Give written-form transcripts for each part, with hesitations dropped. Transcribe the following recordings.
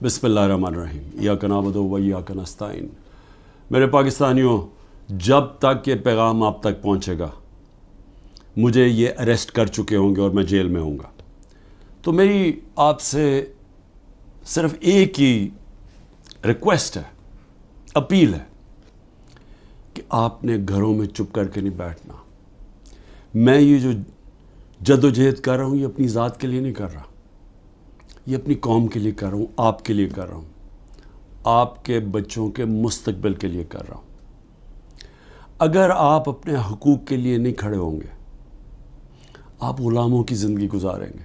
बिस्मिल्लाहिर्रहमानिर्रहीम इय्याका नअबुदु व इय्याका नस्तईन। मेरे पाकिस्तानियों, जब तक ये पैगाम आप तक पहुँचेगा मुझे ये अरेस्ट कर चुके होंगे और मैं जेल में होऊंगा। तो मेरी आपसे सिर्फ एक ही रिक्वेस्ट है, अपील है कि आपने घरों में चुप करके नहीं बैठना। मैं ये जो जद्दोजहद कर रहा हूँ ये अपनी ज़ात के लिए नहीं कर रहा, ये अपनी कौम के लिए कर रहा हूँ, आपके लिए कर रहा हूँ, आपके बच्चों के मुस्तकबिल के लिए कर रहा हूँ। अगर आप अपने हकूक़ के लिए नहीं खड़े होंगे आप ग़ुलामों की ज़िंदगी गुजारेंगे,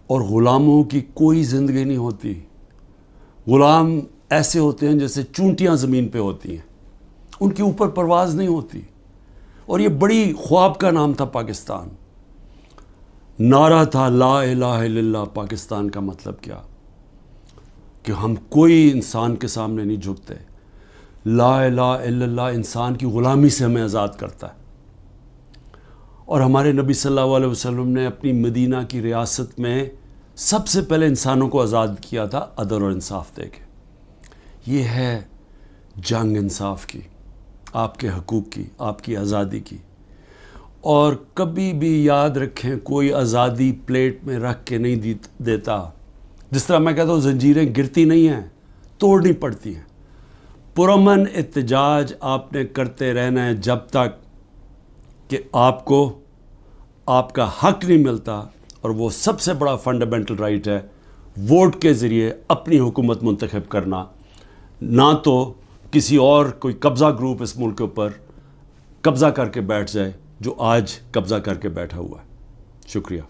और ग़ुलामों की कोई ज़िंदगी नहीं होती। ग़ुलाम ऐसे होते हैं जैसे चूंटियाँ ज़मीन पे होती हैं, उनके ऊपर परवाज़ नहीं होती। और ये बड़ी ख्वाब का नाम था पाकिस्तान, नारा था ला इलाहा इल्लल्लाह। पाकिस्तान का मतलब क्या कि हम कोई इंसान के सामने नहीं झुकते। ला इलाहा इल्लल्लाह इंसान की ग़ुलामी से हमें आज़ाद करता है। और हमारे नबी सल्लल्लाहु अलैहि वसल्लम ने अपनी मदीना की रियासत में सबसे पहले इंसानों को आज़ाद किया था अदल और इंसाफ दे के। ये है जंग इंसाफ की, आपके हकूक़ की, आपकी आज़ादी की। और कभी भी याद रखें, कोई आज़ादी प्लेट में रख के नहीं देता। जिस तरह मैं कहता हूँ जंजीरें गिरती नहीं हैं, तोड़नी पड़ती हैं। पुरअमन एहतजाज आपने करते रहना है जब तक कि आपको आपका हक नहीं मिलता। और वो सबसे बड़ा फंडामेंटल राइट है वोट के ज़रिए अपनी हुकूमत मुंतखब करना, ना तो किसी और कोई कब्ज़ा ग्रुप इस मुल्क के ऊपर कब्ज़ा करके बैठ जाए जो आज कब्ज़ा करके बैठा हुआ है। शुक्रिया।